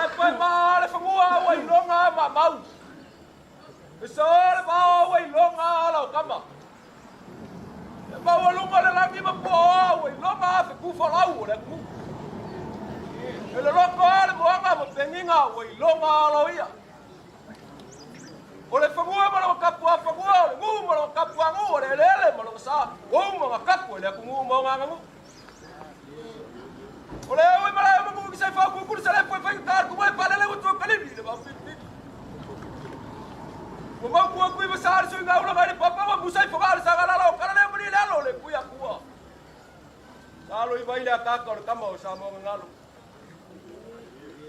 pai ma le fangua wai longa ma mau. So le ba wai longa la kama. Ba wa lunga le langi ma po wai longa fe ku fa lau le ku. Le longa le moanga mo penginga wai longa lo ia. O le fangua ma lo kapua fangua le ngu ma lo kapua ngu le lele ma lo sa. O ma kapu le ku ngu mo nga ngu. Oleh awak malah mengukur saya faham mengukur saya faham tak aku boleh pada lewat dua kali ni lepas ini. Memang aku besar sehingga ulang hari papa memang saya faham sangat lalu karena dia beri lalu le kuya kuah. Lalu ibu ini tak kau kamu sama orang lalu.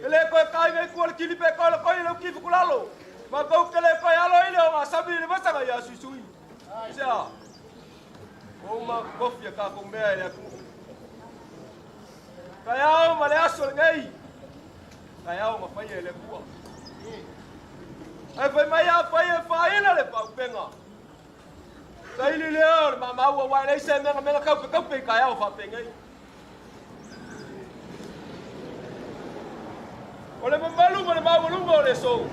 Ele kau kau ini kuah kili pe kau ini kau kau lalu. Maka kau kele kau lalu ini orang sabi ini masa kaya susui. Siapa? Oh mak kopi ya kau meh ya aku. Kaya male asol ngai. Kaya ma faye le kuwa. Ai foi mai a faye le pa penga. Sai le le ma wa le se me ka pe kaya fa pengai. Ole ma malu le so.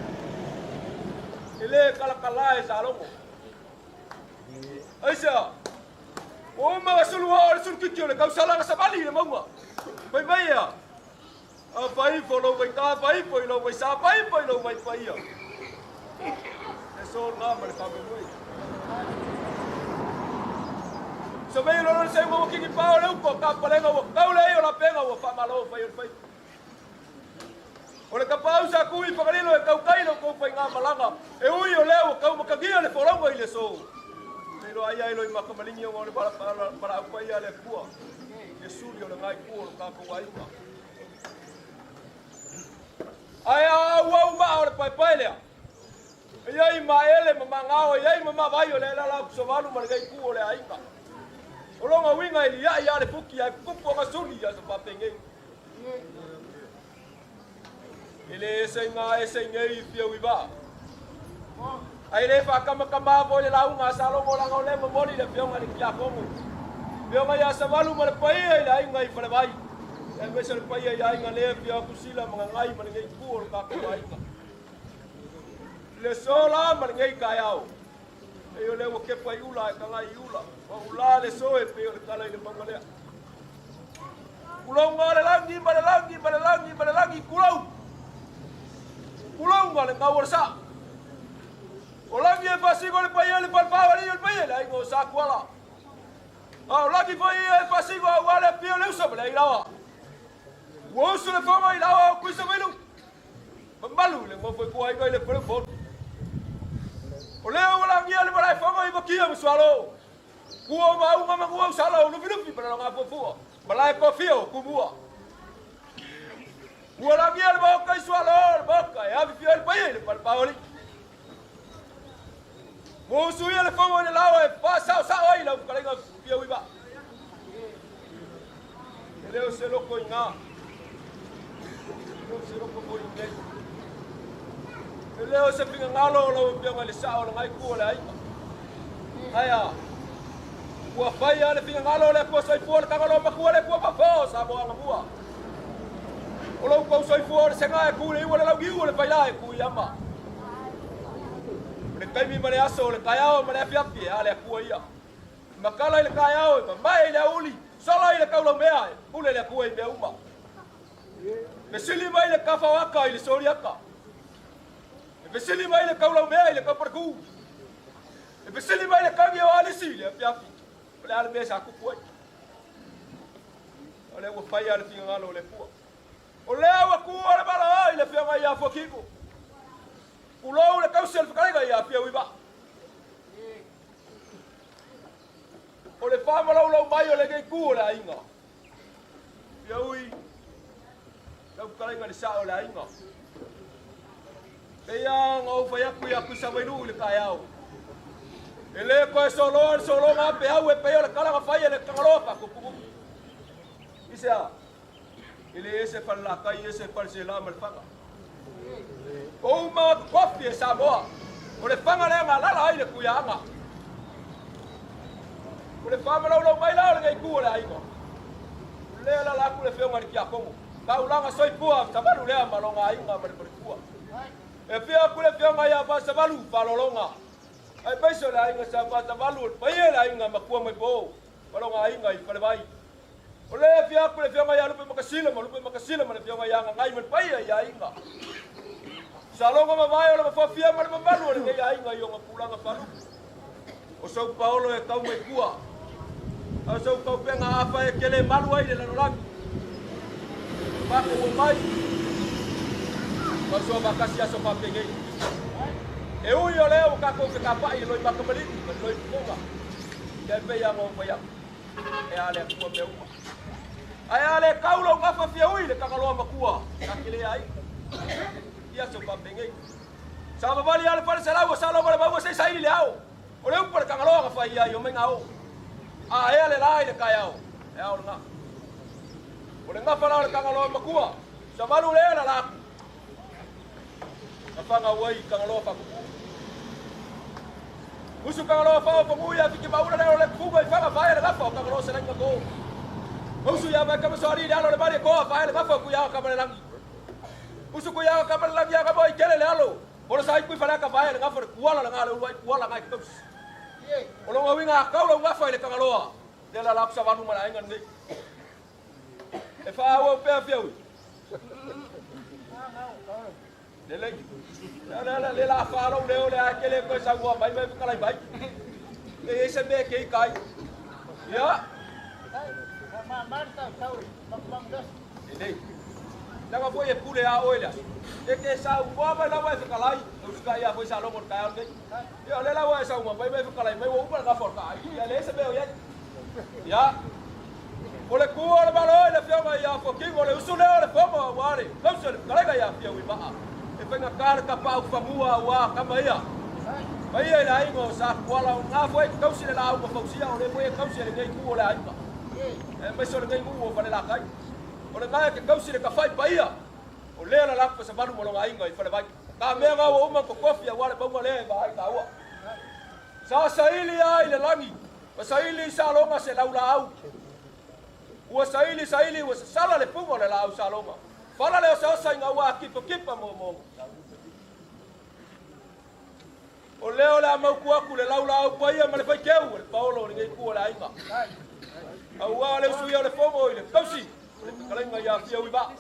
Ele kala e sa longo. Ai sa. O ma sulu o sulu kikyo le ka sala sa bali le maua. Pai pai ya. Pai follow pai ka pai pai lo pai sa pai lo pai pai ya. Eso na mal pa me. So me lo se mo ki pa le ko ka pa le no ka le yo la pena o fa malo pai pai. O le ka pausa ku I pa le ka kai lo ko pai nga malanga. E ui o le o ka mo ka gia le follow pai le so. Me lo ai lo I ma ka malingi o le para pai ya le kua. Suri o le ngai kuo ka ko ai ka. Ai au ma o le pai pai le. Ai ma ele ma ngao ai ma vai o le la so valu ma ngai kuo le ai ka. O longa winga ili ya le fuki ai kupo ma suri ya so pa penge. Ele se ngai fia wi ba. Ai le fa kama vo le la unga sa lo mo la ngole mo moli le fia ngai kia kongu. Dia mai asa walu ma le pai ai ngai fa le vai. E me se le pai ai ngai pia kusila ma ngai ma ngai kuo ka ko ai. Le sola ma ngai ka yao. E yo le wo ke pai ula ka ngai ula. O ula le so e pe le kala le mangale. Kulong ma le langi kulong. Kulong ma le ngawar sa. O langi e pasi ko le pai le palpa le pai le ai go sa kuala. Ah, lagi foi pasivo wala pio le usa bela ilawa. Wo usa le fama ilawa ku sa velu. Mambalu le mo foi ku ai le por fo. O le wala ngia le bala fama I bakia mswalo. Ku o ma ku sala no vilu para nga po fo. Bala ko fio ku bua. Wala ngia le ba ka swalo ba ka ya fio le pai le pal paoli. Wo suia le fama le lawa e pasa sa ai la ka nga pia wiba. Ele se lo coina. Ele se lo coina. Ele se pinga ngalo lo pia ngale sa o ngai ku le ai. Aya. Wa fai ale pinga ngalo le po sai por ka ngalo ma ku le ku pa fo sa bo nga bua. O lo ko sai for se ngai ku le wala la gi le fai la ku yama. Le kai mi mare aso le kaya o mare fia pia ale ku ia. Makala ile kaya o mai le uli solo ile kaulo mea ule le kuai me uma mesili mai le kafa waka ile sori aka mesili mai le kaulo mea ile kaparku mesili mai le kangi o ali sile piafi ole ale mesa ku kuai ole wo fai ale finga lo le pu ole wa ku ole bala ile fia mai ya fokiko ulo le kausel fkaiga ya pia wiba. O le fama lau mai o le kei ku o le ainga. Pia ui, lau karainga le sa o le ainga. E ia ngau fai aku sa wairu le kai au. E le koe solo ngā pe au e peo le kalanga fai e le kangalopa kupuku. Isea, e le ese pal la kai ese pal se la malfanga. O ma kofi e sa moa. O le fanga le ngā lala ai le kuianga. O le fama lau mai lau le ngai ku o le ainga. Le la ku le feo ngari kia kongo. kaulanga soipua sabalu lea malonga inga malipua e pia kule pia ngaya ba sabalu palolonga ai paiso la inga sabalu paie la inga makua mai bo malonga inga i palebai ole pia kule pia ngaya lupe makasila mana pia ngaya ngai man paie ya inga salonga mavai ole mafafia mana mabalu ole ya inga yo ngapulanga palu o sau Paulo e kau mai kua o sau kau penga apa e kele malu ai le lanolangi Pakai umai, masuk bakasi asal pakai. Eu ia leo kako ke kapai loi makamali, loi punga. Dia peyang o peyang. E ale kua meu. Ai ale kaulo ngapa fia ui le kakaloa makua. Kakile ai. Ia so pakai. Sama bali ale para salau salo para bawa sai sai le au. O leu para kakaloa ngapa ia yo mengau. A ele lai le kaiau. E au nga. Ole ngapa la le kangaloa makua. Samalu le la la. Ngapa wai kangaloa pa. Musu kangaloa pa pa muya fiki baura le ole fuga i fanga vai le ngapa kangaloa se nanga go. Musu ya ba kamasori le alo le bari ko fa le ngapa ku ya ka ba langi. Musu ku ya ka ba langi ya ka boy kele le alo. Ole sai ku fa le ka vai le ngapa kuala la ngale uai kuala ngai kus. Ole ngawinga ka lo ngapa le kangaloa. De la lapsa vanu mana ngan ni. E fa o pe fiu. Le la fa lo le aquele coisa boa, vai ficar lá vai. E esse be que cai. Ya. Marta, saúde, vamos dar. Não foi pule a olha. E que sa boa vai lá vai ficar lá. Os cai a foi sa lo por cai alguém. E olha lá vai sa uma vai ficar lá, vai o para cá fora cai. E esse be o ya. Ole kua le malo le fianga ia foking ole usule ole fomo wale kausa le kalega ia fia wi maa e penga kar ka pau famua wa kama ia mai ia ingo sa kwala nga foi kausi le lau ko fausia ole foi kausi le ngai ku ole ainga e mai so le ngai mu fa le la kai ole nga ke kausi le ka fai paia ole la la ko sa balu mo nga inga i fa le vai ka me nga wo ma ko kofia wale ba mo le ba ai ka wa sa saili ai le langi ba saili sa longa se laula au ua saili ua sala le punga le lau salonga. Fala le osa inga ua kipa mo. O leo le amau kuaku le lau paia ma le fai keu le Paulo le ngai kua le ainga. Au le usui le fomo le kausi. Le kalainga ia fia ui ba.